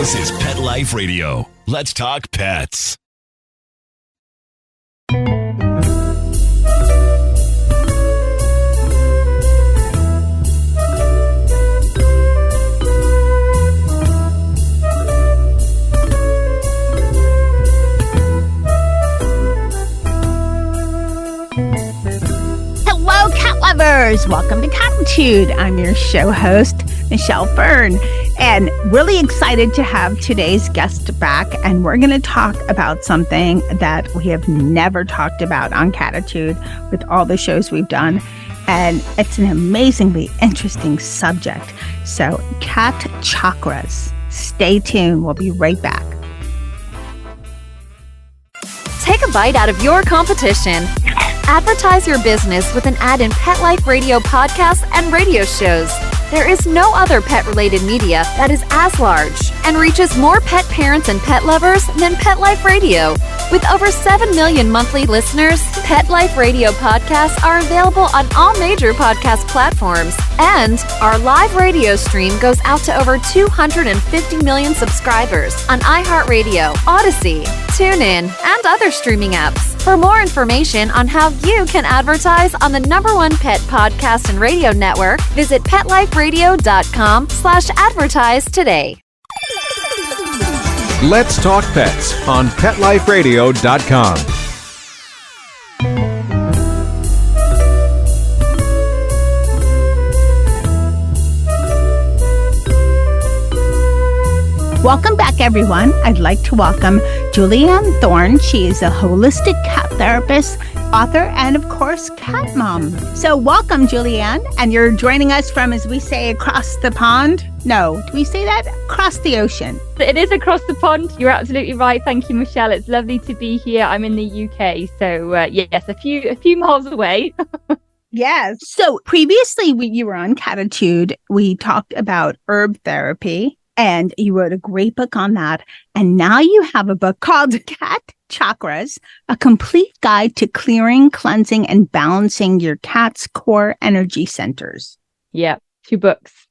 This is Pet Life Radio. Let's talk pets. Hello, cat lovers. Welcome to Cattitude. I'm your show host, Michelle Fern, and really excited to have today's guest back. And we're going to talk about something that we have never talked about on Cattitude with all the shows we've done. And it's an amazingly interesting subject. So, cat chakras. Stay tuned. We'll be right back. Take a bite out of your competition. Advertise your business with an ad in Pet Life Radio podcasts and radio shows. There is no other pet-related media that is as large and reaches more pet parents and pet lovers than Pet Life Radio. With over 7 million monthly listeners, Pet Life Radio podcasts are available on all major podcast platforms. And our live radio stream goes out to over 250 million subscribers on iHeartRadio, Odyssey, TuneIn, and other streaming apps. For more information on how you can advertise on the #1 pet podcast and radio network, visit PetLifeRadio.com/advertise today. Let's Talk Pets on PetLifeRadio.com. Welcome back, everyone. I'd like to welcome Julie-Anne Thorne. She is a holistic cat therapist, author, and of course, cat mom. So welcome, Julie-Anne. And you're joining us from, as we say, across the pond. No, do we say that? Across the ocean. It is across the pond. You're absolutely right. Thank you, Michelle. It's lovely to be here. I'm in the UK. So yes, a few miles away. Yes. So previously, you were on Cattitude. We talked about herb therapy. And you wrote a great book on that. And now you have a book called Cat Chakras, a complete guide to clearing, cleansing, and balancing your cat's core energy centers. Yeah, 2 books.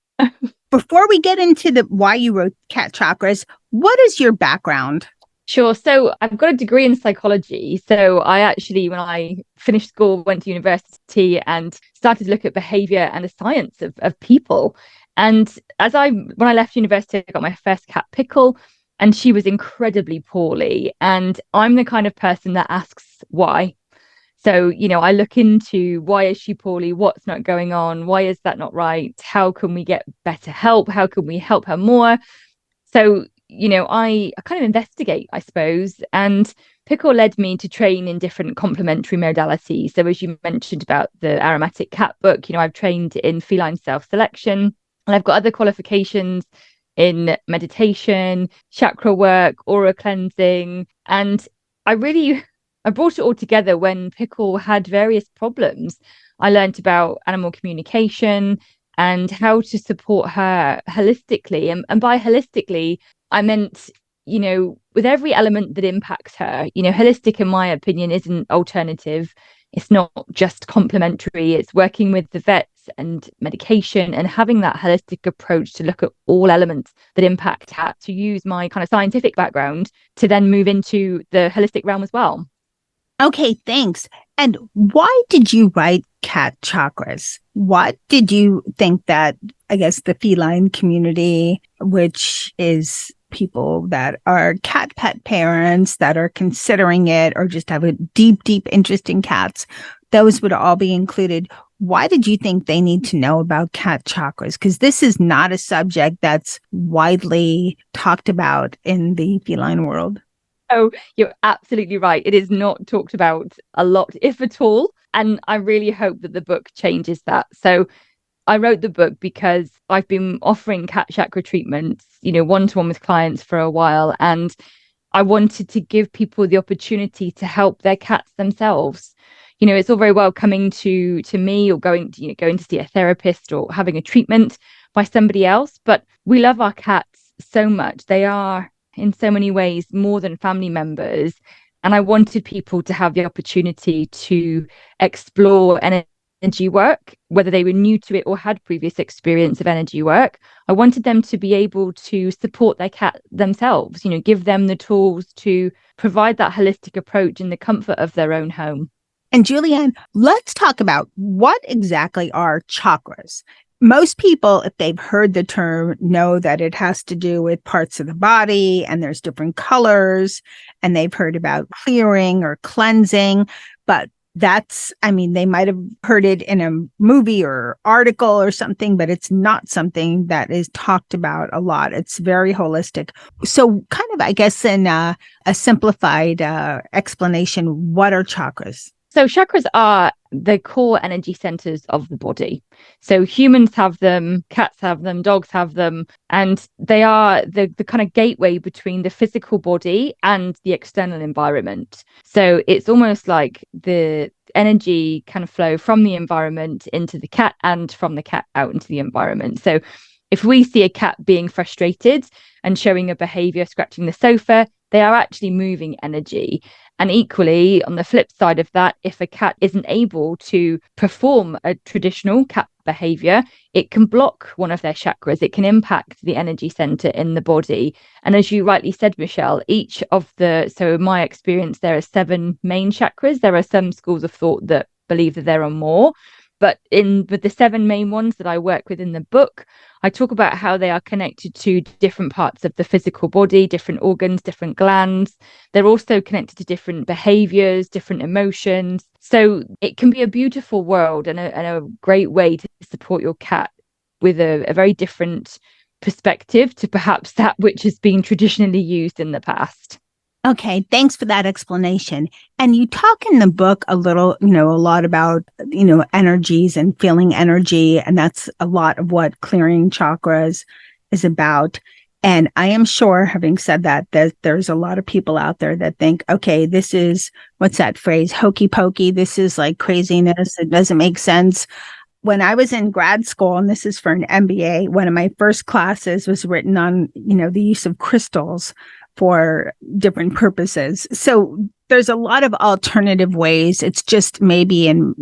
Before we get into why you wrote Cat Chakras, what is your background? Sure. So I've got a degree in psychology. So I actually, when I finished school, went to university and started to look at behavior and the science of people. And when I left university, I got my first cat, Pickle, and she was incredibly poorly. And I'm the kind of person that asks why. So, I look into why is she poorly? What's not going on? Why is that not right? How can we get better help? How can we help her more? So, I kind of investigate, I suppose. And Pickle led me to train in different complementary modalities. So as you mentioned about the aromatic cat book, I've trained in feline self-selection. And I've got other qualifications in meditation, chakra work, aura cleansing. And I brought it all together when Pickle had various problems. I learned about animal communication and how to support her holistically. And by holistically, I meant, with every element that impacts her. Holistic, in my opinion, isn't alternative. It's not just complementary. It's working with the vets and medication and having that holistic approach to look at all elements that impact cat, to use my kind of scientific background to then move into the holistic realm as well. Okay, thanks. And why did you write Cat Chakras? What did you think that, I guess, the feline community, which is people that are cat pet parents that are considering it or just have a deep interest in cats, those would all be included. Why did you think they need to know about cat chakras? Because this is not a subject that's widely talked about in the feline world. Oh, you're absolutely right. It is not talked about a lot, if at all. And I really hope that the book changes that. So I wrote the book because I've been offering cat chakra treatments, one-to-one with clients for a while. And I wanted to give people the opportunity to help their cats themselves. It's all very well coming to me or going to see a therapist or having a treatment by somebody else. But we love our cats so much. They are in so many ways more than family members. And I wanted people to have the opportunity to explore energy work, whether they were new to it or had previous experience of energy work. I wanted them to be able to support their cat themselves, give them the tools to provide that holistic approach in the comfort of their own home. And Julie-Anne, let's talk about what exactly are chakras. Most people, if they've heard the term, know that it has to do with parts of the body and there's different colors, and they've heard about clearing or cleansing, but they might have heard it in a movie or article or something, but it's not something that is talked about a lot. It's very holistic. So kind of, I guess, in a simplified explanation, what are chakras? So chakras are the core energy centers of the body. So humans have them, cats have them, dogs have them, and they are the kind of gateway between the physical body and the external environment. So it's almost like the energy can flow from the environment into the cat and from the cat out into the environment. So if we see a cat being frustrated and showing a behavior, scratching the sofa, they are actually moving energy. And equally, on the flip side of that, if a cat isn't able to perform a traditional cat behavior, it can block one of their chakras. It can impact the energy center in the body. And as you rightly said, Michelle, so in my experience, there are 7 main chakras. There are some schools of thought that believe that there are more. But with the 7 main ones that I work with in the book, I talk about how they are connected to different parts of the physical body, different organs, different glands. They're also connected to different behaviors, different emotions. So it can be a beautiful world and a great way to support your cat with a very different perspective to perhaps that which has been traditionally used in the past. Okay, thanks for that explanation. And you talk in the book a lot about, energies and feeling energy. And that's a lot of what clearing chakras is about. And I am sure, having said that there's a lot of people out there that think, okay, this is, what's that phrase, hokey pokey. This is like craziness. It doesn't make sense. When I was in grad school, and this is for an MBA, one of my first classes was written on, the use of crystals for different purposes. So there's a lot of alternative ways. It's just maybe in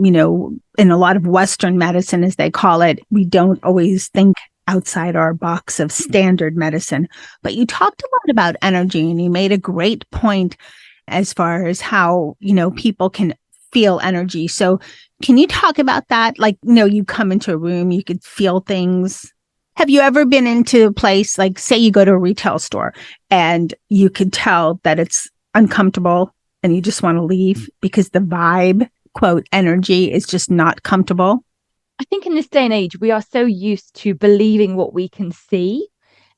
a lot of Western medicine, as they call it, we don't always think outside our box of standard medicine. But you talked a lot about energy, and you made a great point as far as how, people can feel energy. So can you talk about that? Like, you come into a room, you could feel things. Have you ever been into a place, like say you go to a retail store and you could tell that it's uncomfortable and you just want to leave because the vibe, quote, energy is just not comfortable? I think in this day and age, we are so used to believing what we can see.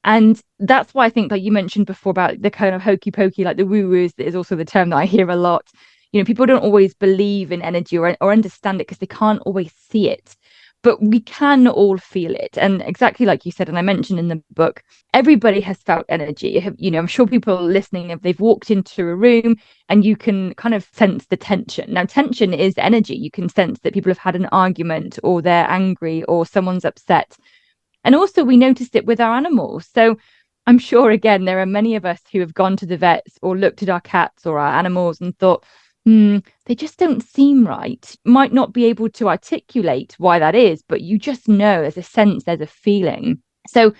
And that's why I think that you mentioned before about the kind of hokey pokey, like the woo-woos, that is also the term that I hear a lot. People don't always believe in energy or understand it because they can't always see it. But we can all feel it. And exactly like you said, and I mentioned in the book, everybody has felt energy. I'm sure people listening, if they've walked into a room and you can kind of sense the tension. Now, tension is energy. You can sense that people have had an argument or they're angry or someone's upset. And also we noticed it with our animals. So I'm sure, again, there are many of us who have gone to the vets or looked at our cats or our animals and thought, they just don't seem right. Might not be able to articulate why that is, but you just know, there's a sense, there's a feeling. So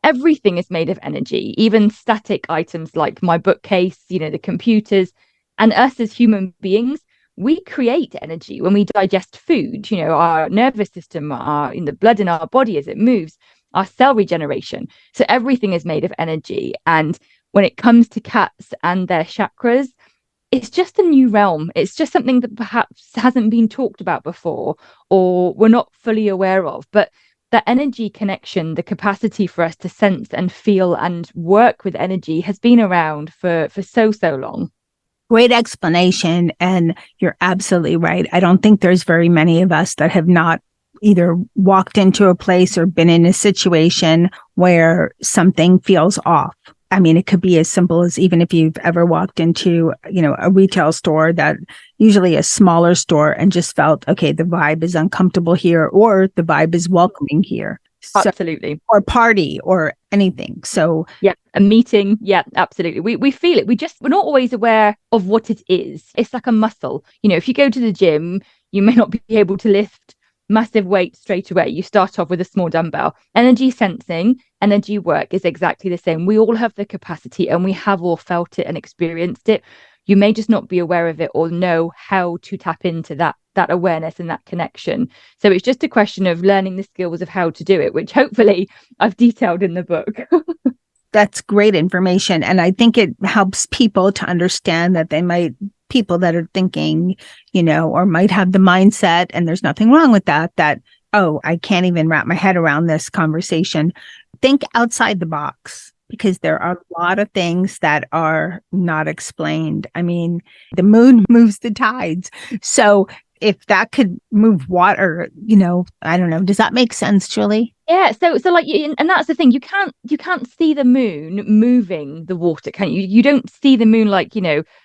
everything is made of energy, even static items like my bookcase, the computers, and us as human beings. We create energy when we digest food, our nervous system, in the blood in our body as it moves, our cell regeneration. So everything is made of energy. And when it comes to cats and their chakras, it's just a new realm. It's just something that perhaps hasn't been talked about before or we're not fully aware of. But that energy connection, the capacity for us to sense and feel and work with energy has been around for so long. Great explanation. And you're absolutely right. I don't think there's very many of us that have not either walked into a place or been in a situation where something feels off. I mean, it could be as simple as even if you've ever walked into, a retail store, that usually a smaller store, and just felt, okay, the vibe is uncomfortable here, or the vibe is welcoming here. Absolutely. Or party or anything. So yeah, a meeting. Yeah, absolutely. We feel it. We're not always aware of what it is. It's like a muscle. If you go to the gym, you may not be able to lift massive weight straight away. You start off with a small dumbbell. Energy sensing, energy work is exactly the same. We all have the capacity, and we have all felt it and experienced it. You may just not be aware of it or know how to tap into that awareness and that connection. So it's just a question of learning the skills of how to do it, which hopefully I've detailed in the book. That's great information. And I think it helps people to understand that people that are thinking, or might have the mindset, and there's nothing wrong with that, oh, I can't even wrap my head around this conversation. Think outside the box, because there are a lot of things that are not explained. I mean, the moon moves the tides. So if that could move water, I don't know. Does that make sense, Julie? Yeah. So like, and that's the thing. You can't see the moon moving the water, can you? You don't see the moon like,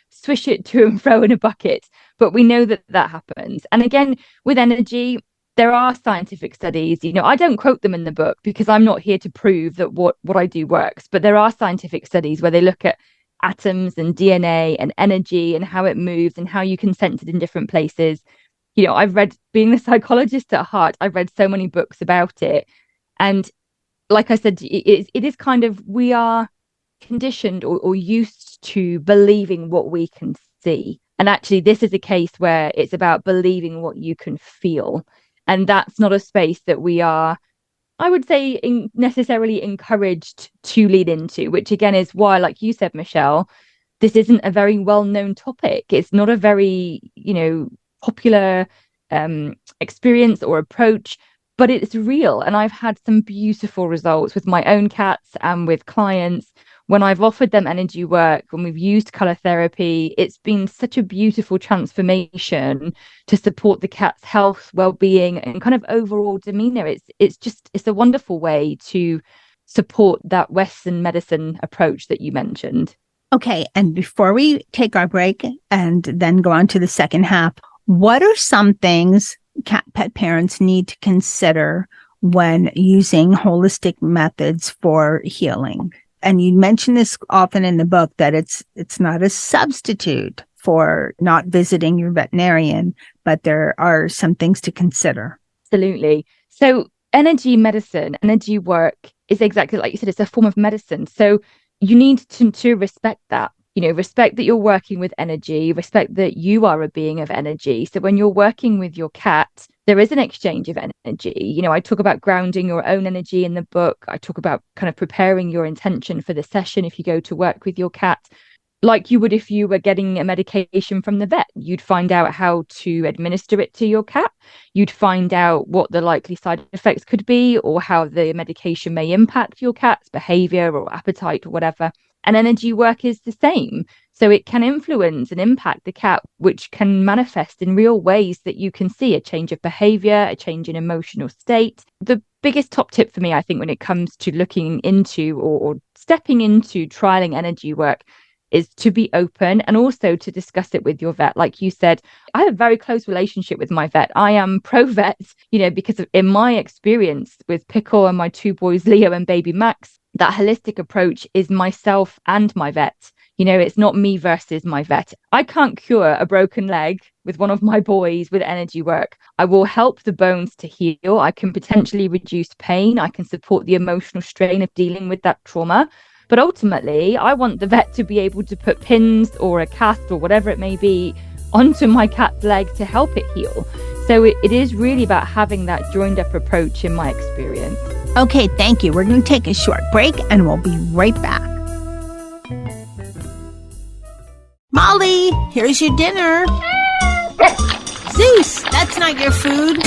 swish it to and fro in a bucket, but we know that happens. And again, with energy, there are scientific studies. I don't quote them in the book because I'm not here to prove that what I do works, but there are scientific studies where they look at atoms and DNA and energy and how it moves and how you can sense it in different places. I've read, being the psychologist at heart, I've read so many books about it. And like I said, it is kind of, we are conditioned or used to believing what we can see. And actually, this is a case where it's about believing what you can feel. And that's not a space that we are, I would say, necessarily encouraged to lead into, which again is why, like you said, Michelle, this isn't a very well-known topic. It's not a very, popular experience or approach, but it's real. And I've had some beautiful results with my own cats and with clients. When I've offered them energy work, when we've used color therapy, it's been such a beautiful transformation to support the cat's health, well-being, and kind of overall demeanor. It's a wonderful way to support that Western medicine approach that you mentioned. Okay. And before we take our break and then go on to the second half, what are some things cat pet parents need to consider when using holistic methods for healing? And you mention this often in the book, that it's not a substitute for not visiting your veterinarian, but there are some things to consider. Absolutely. So energy medicine, energy work is exactly like you said, it's a form of medicine. So you need to respect that. Respect that you're working with energy, respect that you are a being of energy. So when you're working with your cat, there is an exchange of energy. I talk about grounding your own energy in the book. I talk about kind of preparing your intention for the session if you go to work with your cat, like you would if you were getting a medication from the vet. You'd find out how to administer it to your cat. You'd find out what the likely side effects could be, or how the medication may impact your cat's behavior or appetite or whatever. And energy work is the same. So it can influence and impact the cat, which can manifest in real ways that you can see: a change of behavior, a change in emotional state. The biggest top tip for me, I think, when it comes to looking into or stepping into trialing energy work is to be open, and also to discuss it with your vet. Like you said, I have a very close relationship with my vet. I am pro-vet, because in my experience with Pickle and my two boys, Leo and baby Max, that holistic approach is myself and my vet. It's not me versus my vet. I can't cure a broken leg with one of my boys with energy work. I will help the bones to heal. I can potentially reduce pain. I can support the emotional strain of dealing with that trauma. But ultimately, I want the vet to be able to put pins or a cast or whatever it may be onto my cat's leg to help it heal. So it is really about having that joined up approach in my experience. Okay, thank you. We're going to take a short break and we'll be right back. Molly, here's your dinner. Zeus, that's not your food.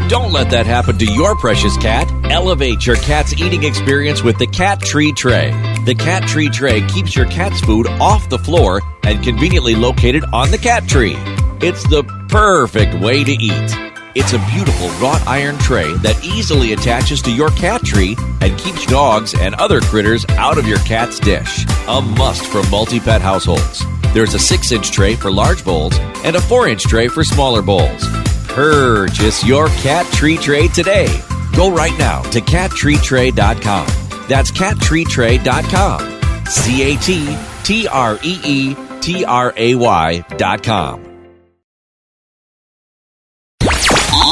Don't let that happen to your precious cat. Elevate your cat's eating experience with the Cat Tree Tray. The Cat Tree Tray keeps your cat's food off the floor and conveniently located on the cat tree. It's the perfect way to eat. It's a beautiful wrought iron tray that easily attaches to your cat tree and keeps dogs and other critters out of your cat's dish. A must for multi-pet households. There's a 6-inch tray for large bowls and a 4-inch tray for smaller bowls. Purchase your Cat Tree Tray today. Go right now to cattreetray.com. That's cattreetray.com. CATTREETRAY.com.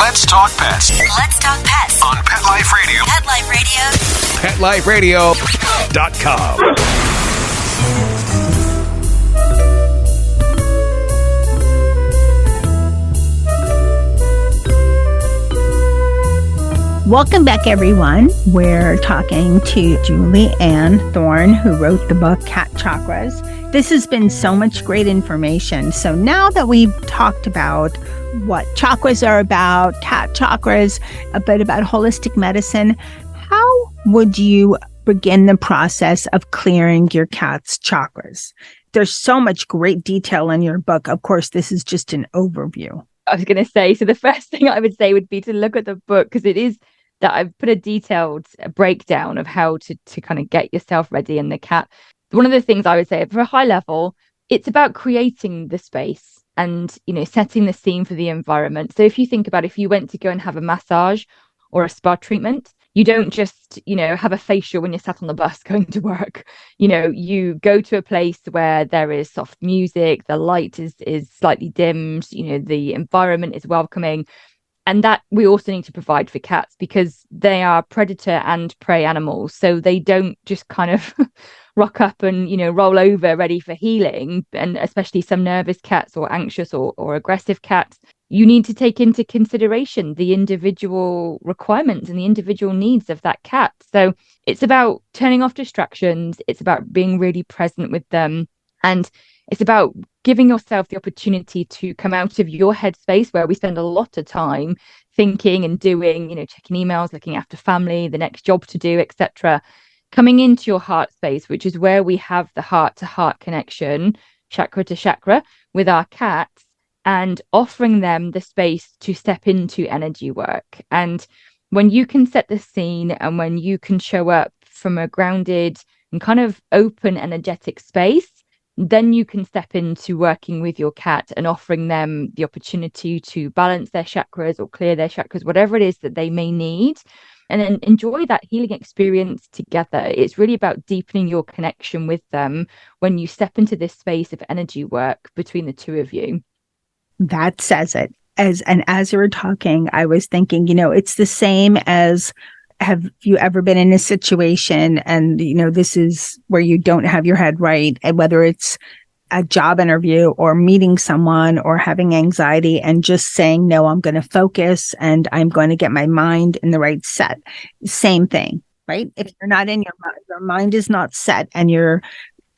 Let's talk pets Let's talk pets on Pet Life Radio. Pet Life Radio. PetLifeRadio.com. Welcome back, everyone. We're talking to Julie-Anne Thorne, who wrote the book Cat Chakras. This has been so much great information. So now that we've talked about what chakras are about, cat chakras, a bit about holistic medicine, how would you begin the process of clearing your cat's chakras? There's so much great detail in your book. Of course, this is just an overview. I was going to say, so the first thing I would say would be to look at the book, because it is that I've put a detailed breakdown of how to kind of get yourself ready in the cat. One of the things I would say for a high level, it's about creating the space and, setting the scene for the environment. So if you think about if you went to go and have a massage or a spa treatment, you don't just, have a facial when you're sat on the bus going to work. You go to a place where there is soft music, the light is slightly dimmed, the environment is welcoming. And that we also need to provide for cats because they are predator and prey animals. So they don't just kind of rock up and, roll over ready for healing. And especially some nervous cats or anxious or aggressive cats, you need to take into consideration the individual requirements and the individual needs of that cat. So it's about turning off distractions. It's about being really present with them. And it's about giving yourself the opportunity to come out of your headspace where we spend a lot of time thinking and doing, checking emails, looking after family, the next job to do, etc. Coming into your heart space, which is where we have the heart to heart connection, chakra to chakra with our cats, and offering them the space to step into energy work. And when you can set the scene and when you can show up from a grounded and kind of open energetic space, then you can step into working with your cat and offering them the opportunity to balance their chakras or clear their chakras, whatever it is that they may need, and then enjoy that healing experience together. It's really about deepening your connection with them when you step into this space of energy work between the two of you. That says it. As you were talking, I was thinking, it's the same as, have you ever been in a situation and, this is where you don't have your head right, and whether it's a job interview or meeting someone or having anxiety and just saying, no, I'm going to focus and I'm going to get my mind in the right set. Same thing, right? If you're not in your mind is not set and you're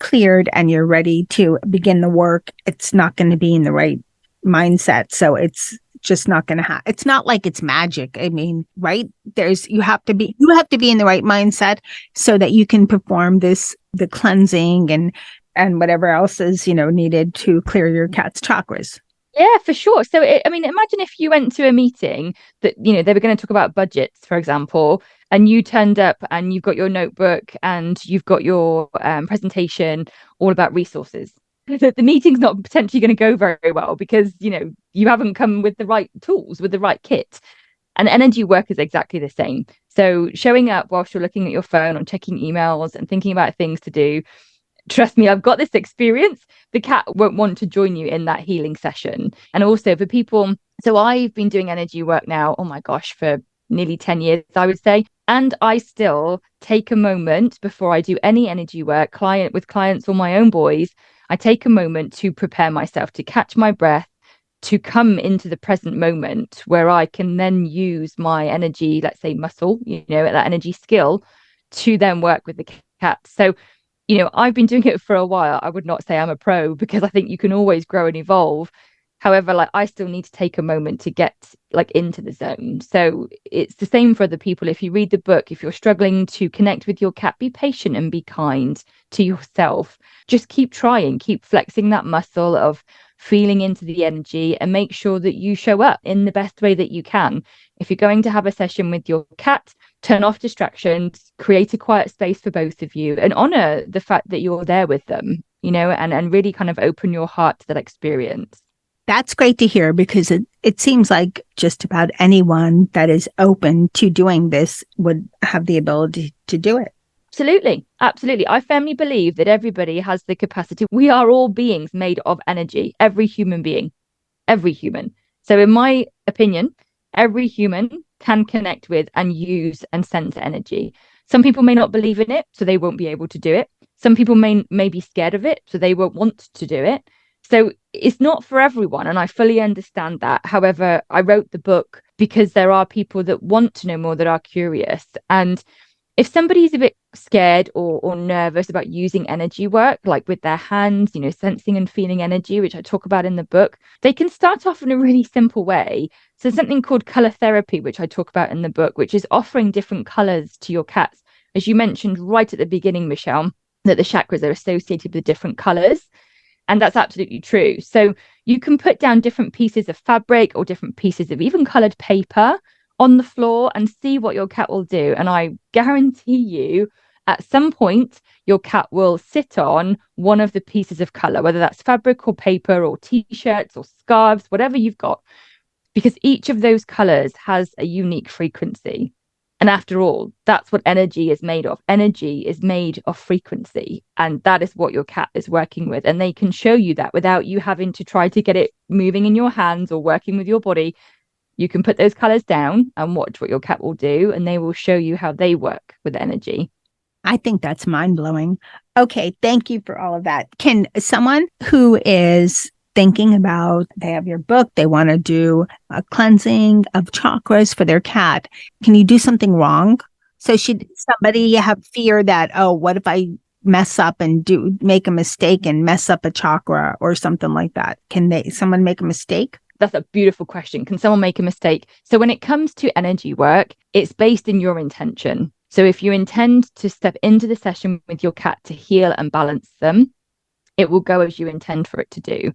cleared and you're ready to begin the work, it's not going to be in the right mindset. So it's just not going to happen. It's not like it's magic. I mean, right? You have to be in the right mindset so that you can perform the cleansing and whatever else is, needed to clear your cat's chakras. Yeah, for sure. So, imagine if you went to a meeting that, they were going to talk about budgets, for example, and you turned up and you've got your notebook and you've got your presentation all about resources. The meeting's not potentially going to go very well because, you haven't come with the right tools, with the right kit. And energy work is exactly the same. So showing up whilst you're looking at your phone or checking emails and thinking about things to do, trust me, I've got this experience. The cat won't want to join you in that healing session. And also for people, so I've been doing energy work now, oh my gosh, for nearly 10 years, I would say. And I still take a moment before I do any energy work, with clients or my own boys. I take a moment to prepare myself, to catch my breath, to come into the present moment where I can then use my energy, let's say muscle, that energy skill to then work with the cat. So, I've been doing it for a while. I would not say I'm a pro because I think you can always grow and evolve. However, I still need to take a moment to get into the zone. So it's the same for other people. If you read the book, if you're struggling to connect with your cat, be patient and be kind to yourself. Just keep trying, keep flexing that muscle of feeling into the energy and make sure that you show up in the best way that you can. If you're going to have a session with your cat, turn off distractions, create a quiet space for both of you and honor the fact that you're there with them, and really kind of open your heart to that experience. That's great to hear because it seems like just about anyone that is open to doing this would have the ability to do it. Absolutely. Absolutely. I firmly believe that everybody has the capacity. We are all beings made of energy, every human being, every human. So in my opinion, Every human can connect with and use and sense energy. Some people may not believe in it, so they won't be able to do it. Some people may be scared of it, so they won't want to do it. So it's not for everyone, and I fully understand that. However, I wrote the book because there are people that want to know more, that are curious. And if somebody's a bit scared or nervous about using energy work, like with their hands, sensing and feeling energy, which I talk about in the book, they can start off in a really simple way. So something called color therapy, which I talk about in the book, which is offering different colors to your cats. As you mentioned right at the beginning, Michelle, that the chakras are associated with different colors. And that's absolutely true. So you can put down different pieces of fabric or different pieces of even colored paper on the floor and see what your cat will do. And I guarantee you, at some point, your cat will sit on one of the pieces of color, whether that's fabric or paper or t-shirts or scarves, whatever you've got, because each of those colors has a unique frequency. And after all, that's what energy is made of. Energy is made of frequency. And that is what your cat is working with. And they can show you that without you having to try to get it moving in your hands or working with your body. You can put those colors down and watch what your cat will do, and they will show you how they work with energy. I think that's mind-blowing. Okay, thank you for all of that. Can someone who is thinking about, they have your book, they want to do a cleansing of chakras for their cat, can you do something wrong? So should somebody have fear that, oh, what if I mess up and make a mistake and mess up a chakra or something like that? Can someone make a mistake? That's a beautiful question. Can someone make a mistake? So when it comes to energy work, it's based in your intention. So if you intend to step into the session with your cat to heal and balance them, it will go as you intend for it to do.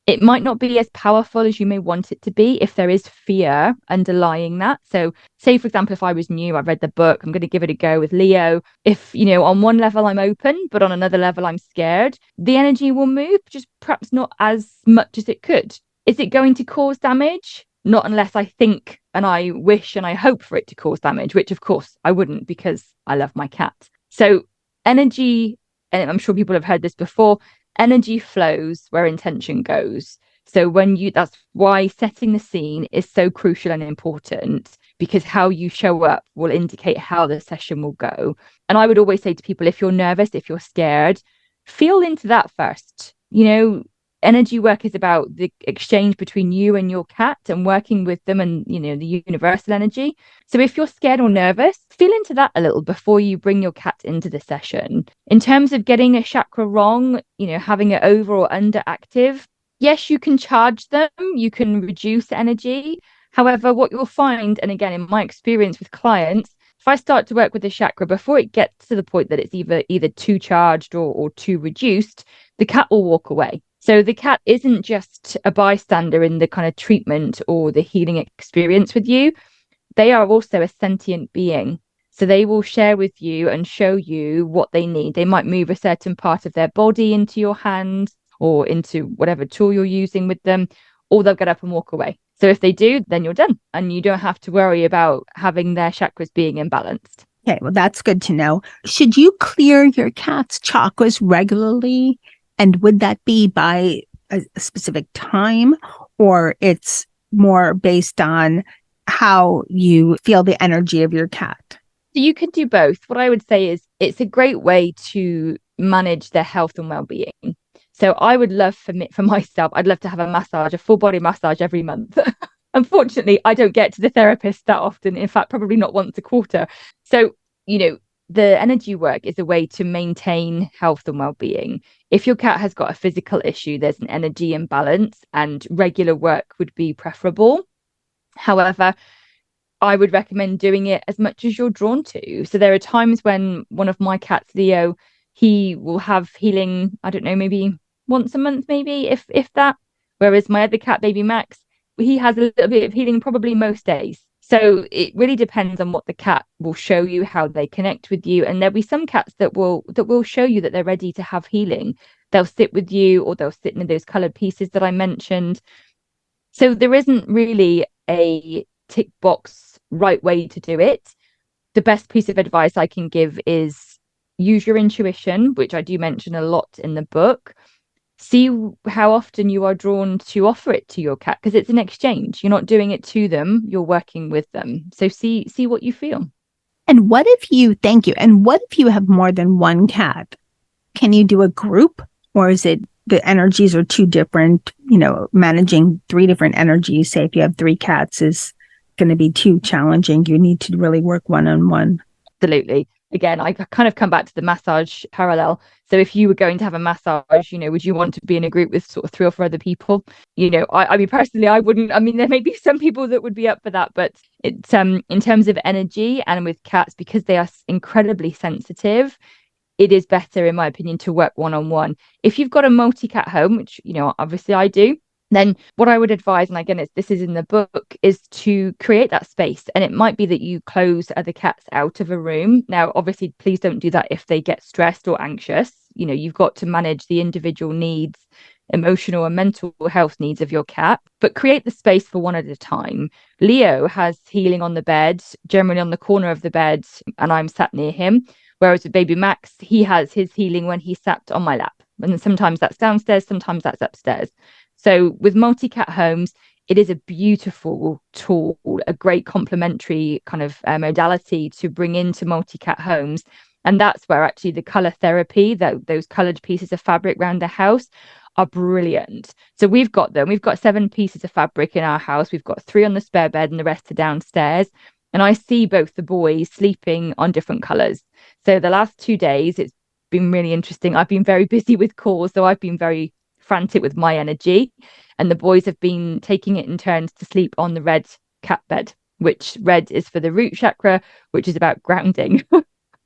It might not be as powerful as you may want it to be if there is fear underlying that. So say, for example, if I was new, I've read the book, I'm going to give it a go with Leo. If, on one level I'm open, but on another level I'm scared, the energy will move, just perhaps not as much as it could. Is it going to cause damage? Not unless I think and I wish and I hope for it to cause damage, which of course I wouldn't, because I love my cat. So energy, and I'm sure people have heard this before, energy flows where intention goes. So that's why setting the scene is so crucial and important, because how you show up will indicate how the session will go. And I would always say to people, if you're nervous, if you're scared, feel into that first. Energy work is about the exchange between you and your cat and working with them and, the universal energy. So if you're scared or nervous, feel into that a little before you bring your cat into the session. In terms of getting a chakra wrong, having it over or underactive, yes, you can charge them, you can reduce energy. However, what you'll find, and again, in my experience with clients, if I start to work with the chakra before it gets to the point that it's either too charged or too reduced, the cat will walk away. So the cat isn't just a bystander in the kind of treatment or the healing experience with you. They are also a sentient being. So they will share with you and show you what they need. They might move a certain part of their body into your hand or into whatever tool you're using with them, or they'll get up and walk away. So if they do, then you're done. And you don't have to worry about having their chakras being imbalanced. Okay, well, that's good to know. Should you clear your cat's chakras regularly? And would that be by a specific time, or it's more based on how you feel the energy of your cat? So you can do both. What I would say is it's a great way to manage their health and well-being. So I would love for myself, I'd love to have a full body massage every month. Unfortunately, I don't get to the therapist that often. In fact, probably not once a quarter. So, the energy work is a way to maintain health and well-being. If your cat has got a physical issue, there's an energy imbalance, and regular work would be preferable. However, I would recommend doing it as much as you're drawn to. So there are times when one of my cats, Leo, he will have healing, I don't know, maybe once a month, maybe if that. Whereas my other cat, baby Max, he has a little bit of healing probably most days. So it really depends on what the cat will show you, how they connect with you. And there'll be some cats that will show you that they're ready to have healing. They'll sit with you, or they'll sit in those colored pieces that I mentioned. So there isn't really a tick box right way to do it. The best piece of advice I can give is use your intuition, which I do mention a lot in the book. See how often you are drawn to offer it to your cat, because it's an exchange. You're not doing it to them, you're working with them. So see what you feel. And what if you, thank you. And what if you have more than one cat? Can you do a group, or is it the energies are too different? Managing 3 different energies, say if you have 3 cats, is going to be too challenging. You need to really work one-on-one. Absolutely. Again, I kind of come back to the massage parallel. So if you were going to have a massage, would you want to be in a group with sort of 3 or 4 other people? I mean, personally, I wouldn't. I mean, there may be some people that would be up for that, but it's in terms of energy and with cats, because they are incredibly sensitive, it is better, in my opinion, to work one-on-one. If you've got a multi-cat home, which, obviously I do, then what I would advise, and again, this is in the book, is to create that space. And it might be that you close other cats out of a room. Now, obviously, please don't do that if they get stressed or anxious. You've got to manage the individual needs, emotional and mental health needs of your cat, but create the space for one at a time. Leo has healing on the bed, generally on the corner of the bed, and I'm sat near him. Whereas with baby Max, he has his healing when he's sat on my lap. And sometimes that's downstairs, sometimes that's upstairs. So with multi-cat homes, it is a beautiful tool, a great complementary kind of modality to bring into multi-cat homes. And that's where actually the colour therapy, those coloured pieces of fabric around the house, are brilliant. So we've got them. We've got 7 pieces of fabric in our house. We've got 3 on the spare bed and the rest are downstairs. And I see both the boys sleeping on different colours. So the last 2 days, it's been really interesting. I've been very busy with calls, so I've been very frantic with my energy. And the boys have been taking it in turns to sleep on the red cat bed, which red is for the root chakra, which is about grounding.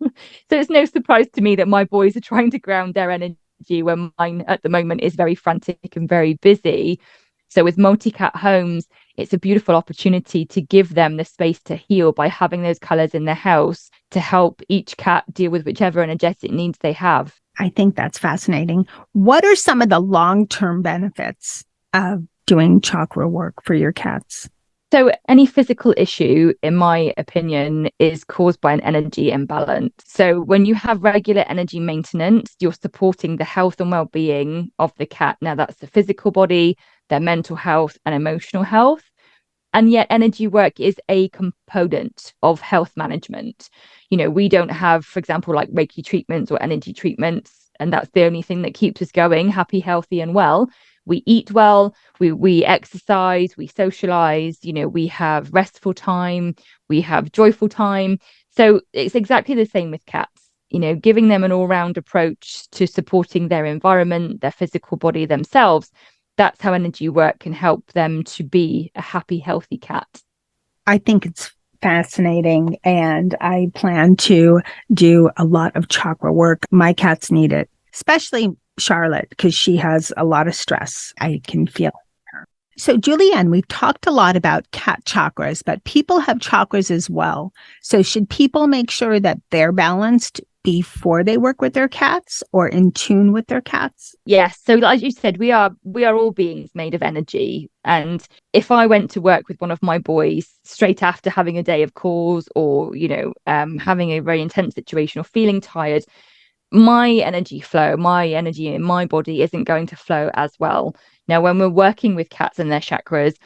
So it's no surprise to me that my boys are trying to ground their energy when mine at the moment is very frantic and very busy. So with multi-cat homes, it's a beautiful opportunity to give them the space to heal by having those colours in their house to help each cat deal with whichever energetic needs they have. I think that's fascinating. What are some of the long-term benefits of doing chakra work for your cats? So any physical issue, in my opinion, is caused by an energy imbalance. So when you have regular energy maintenance, you're supporting the health and well-being of the cat. Now that's the physical body, their mental health and emotional health. And yet energy work is a component of health management. We don't have, for example, like Reiki treatments or energy treatments, and that's the only thing that keeps us going, happy, healthy, and well. We eat well, we exercise, we socialize, we have restful time, we have joyful time. So it's exactly the same with cats, giving them an all-round approach to supporting their environment, their physical body, themselves. That's how energy work can help them to be a happy, healthy cat. I think it's fascinating, and I plan to do a lot of chakra work. My cats need it, especially Charlotte, because she has a lot of stress. I can feel her. So Julie-Anne, we've talked a lot about cat chakras, but people have chakras as well. So should people make sure that they're balanced before they work with their cats, or in tune with their cats? Yes. So as you said, we are all beings made of energy. And if I went to work with one of my boys straight after having a day of calls, or, having a very intense situation or feeling tired, my energy flow, my energy in my body isn't going to flow as well. Now, when we're working with cats and their chakras,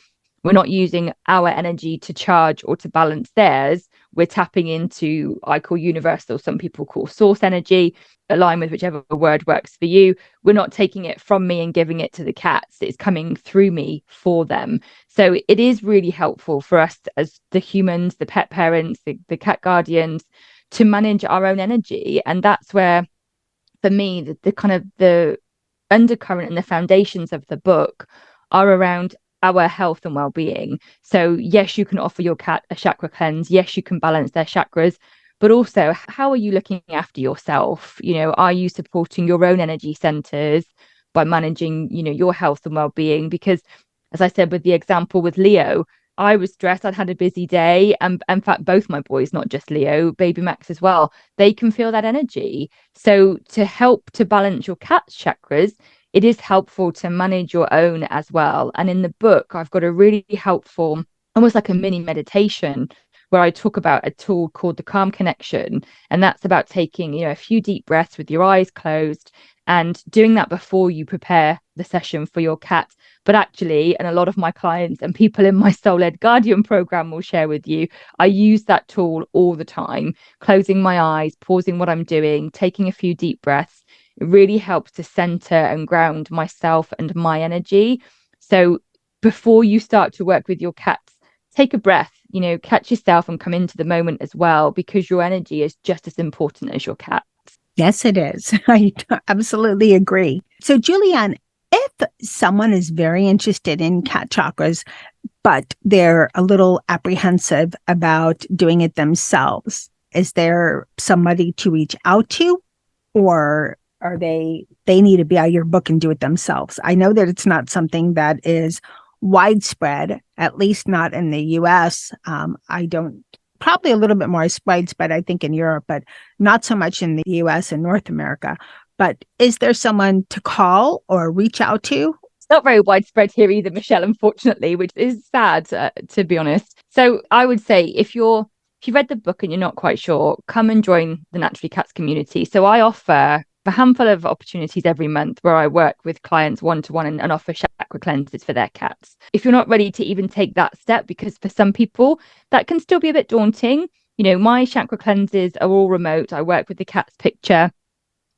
we're not using our energy to charge or to balance theirs. We're tapping into, I call universal, some people call source energy, align with whichever word works for you. We're not taking it from me and giving it to the cats. It's coming through me for them. So it is really helpful for us as the humans, the pet parents, the cat guardians, to manage our own energy. And that's where, for me, the kind of the undercurrent and the foundations of the book are around our health and well-being. So yes, you can offer your cat a chakra cleanse. Yes, you can balance their chakras, but also, how are you looking after yourself? Are you supporting your own energy centers by managing, your health and well-being? Because as I said, with the example with Leo, I was stressed. I'd had a busy day. And in fact, both my boys, not just Leo, baby Max as well, they can feel that energy. So to help to balance your cat's chakras, it is helpful to manage your own as well. And in the book, I've got a really helpful, almost like a mini meditation, where I talk about a tool called the Calm Connection. And that's about taking, a few deep breaths with your eyes closed and doing that before you prepare the session for your cat. But actually, and a lot of my clients and people in my Soul-Led Guardian program will share with you, I use that tool all the time, closing my eyes, pausing what I'm doing, taking a few deep breaths. It really helps to center and ground myself and my energy. So before you start to work with your cats, take a breath, catch yourself and come into the moment as well, because your energy is just as important as your cat. Yes, it is. I absolutely agree. So, Julie-Anne, if someone is very interested in cat chakras, but they're a little apprehensive about doing it themselves, is there somebody to reach out to, or are they need to buy your book and do it themselves? I know that it's not something that is widespread, at least not in the US. Probably a little bit more widespread, I think, in Europe, but not so much in the US and North America. But is there someone to call or reach out to? It's not very widespread here either, Michelle, unfortunately, which is sad, to be honest. So I would say if you read the book and you're not quite sure, come and join the Naturally Cats community. So I offer a handful of opportunities every month where I work with clients one-to-one and offer chakra cleanses for their cats. If you're not ready to even take that step, because for some people that can still be a bit daunting, my chakra cleanses are all remote. I work with the cat's picture,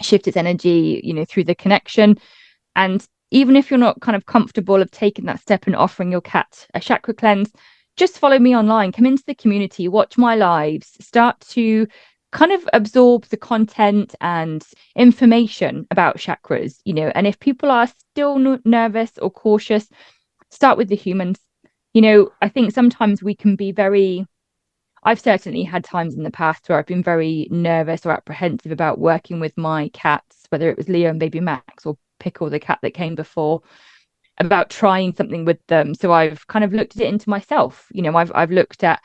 shift its energy, through the connection. And even if you're not kind of comfortable of taking that step and offering your cat a chakra cleanse, just follow me online, come into the community, watch my lives, start to kind of absorb the content and information about chakras, and if people are still nervous or cautious, start with the humans. I think sometimes we can be I've certainly had times in the past where I've been very nervous or apprehensive about working with my cats, whether it was Leo and baby Max or Pickle, the cat that came before, about trying something with them. So I've kind of looked at it into myself. I've looked at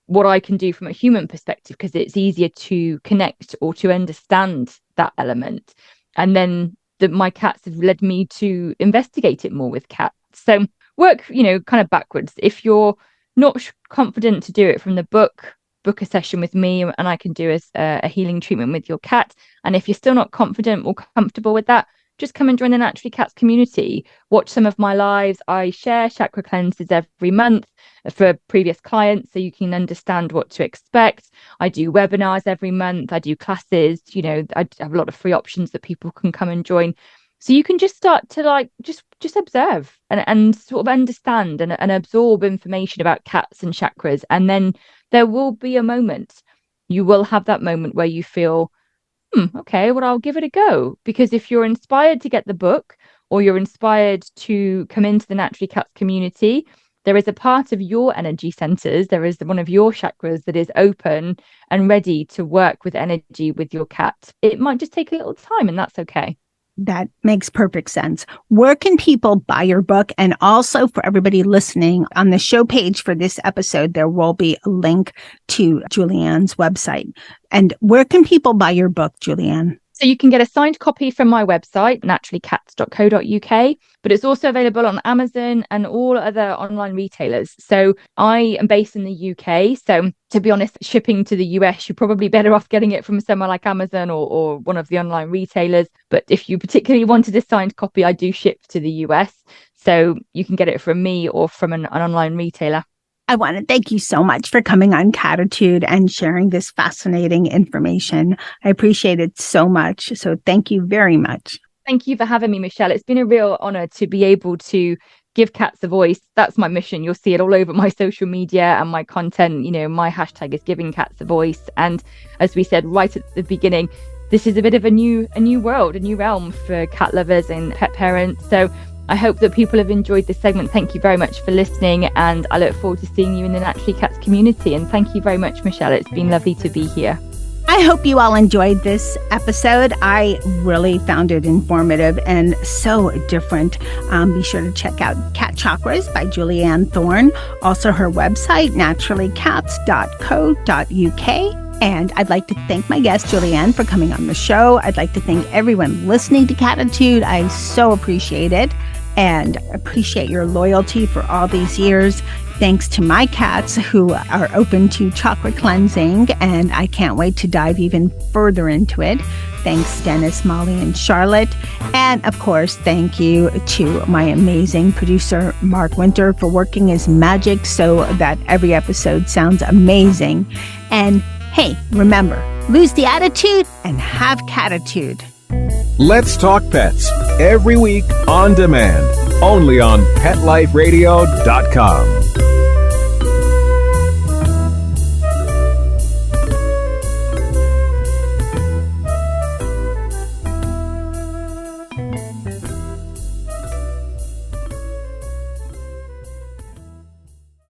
what I can do from a human perspective, because it's easier to connect or to understand that element. And then my cats have led me to investigate it more with cats. So work, kind of backwards. If you're not confident to do it from the book a session with me and I can do a healing treatment with your cat. And if you're still not confident or comfortable with that, just come and join the Naturally Cats community. Watch some of my lives. I share chakra cleanses every month for previous clients so you can understand what to expect. I do webinars every month. I do classes. I have a lot of free options that people can come and join. So you can just start to just observe and sort of understand and absorb information about cats and chakras. And then there will be a moment. You will have that moment where you feel, okay, well, I'll give it a go. Because if you're inspired to get the book or you're inspired to come into the Naturally Cats community, there is a part of your energy centers, there is one of your chakras that is open and ready to work with energy with your cat. It might just take a little time, and that's okay. That makes perfect sense. Where can people buy your book? And also for everybody listening, on the show page for this episode, there will be a link to Julie-Anne's website. And where can people buy your book, Julie-Anne? So you can get a signed copy from my website, naturallycats.co.uk, but it's also available on Amazon and all other online retailers. So I am based in the UK. So to be honest, shipping to the US, you're probably better off getting it from somewhere like Amazon or one of the online retailers. But if you particularly wanted a signed copy, I do ship to the US. So you can get it from me or from an online retailer. I want to thank you so much for coming on Cattitude and sharing this fascinating information. I appreciate it so much. So thank you very much. Thank you for having me, Michelle. It's been a real honor to be able to give cats a voice. That's my mission. You'll see it all over my social media and my content. My hashtag is giving cats a voice. And as we said right at the beginning, this is a bit of a new world, a new realm for cat lovers and pet parents. So I hope that people have enjoyed this segment. Thank you very much for listening, and I look forward to seeing you in the Naturally Cats community. And thank you very much, Michelle. It's been lovely to be here. I hope you all enjoyed this episode. I really found it informative and so different. Be sure to check out Cat Chakras by Julie-Anne Thorne. Also her website, naturallycats.co.uk. And I'd like to thank my guest, Julie-Anne, for coming on the show. I'd like to thank everyone listening to Cattitude. I so appreciate it and appreciate your loyalty for all these years. Thanks to my cats who are open to chakra cleansing, and I can't wait to dive even further into it. Thanks, Dennis, Molly, and Charlotte. And of course, thank you to my amazing producer, Mark Winter, for working his magic so that every episode sounds amazing. And hey, remember, lose the attitude and have Cattitude. Let's Talk Pets, every week on demand, only on PetLifeRadio.com.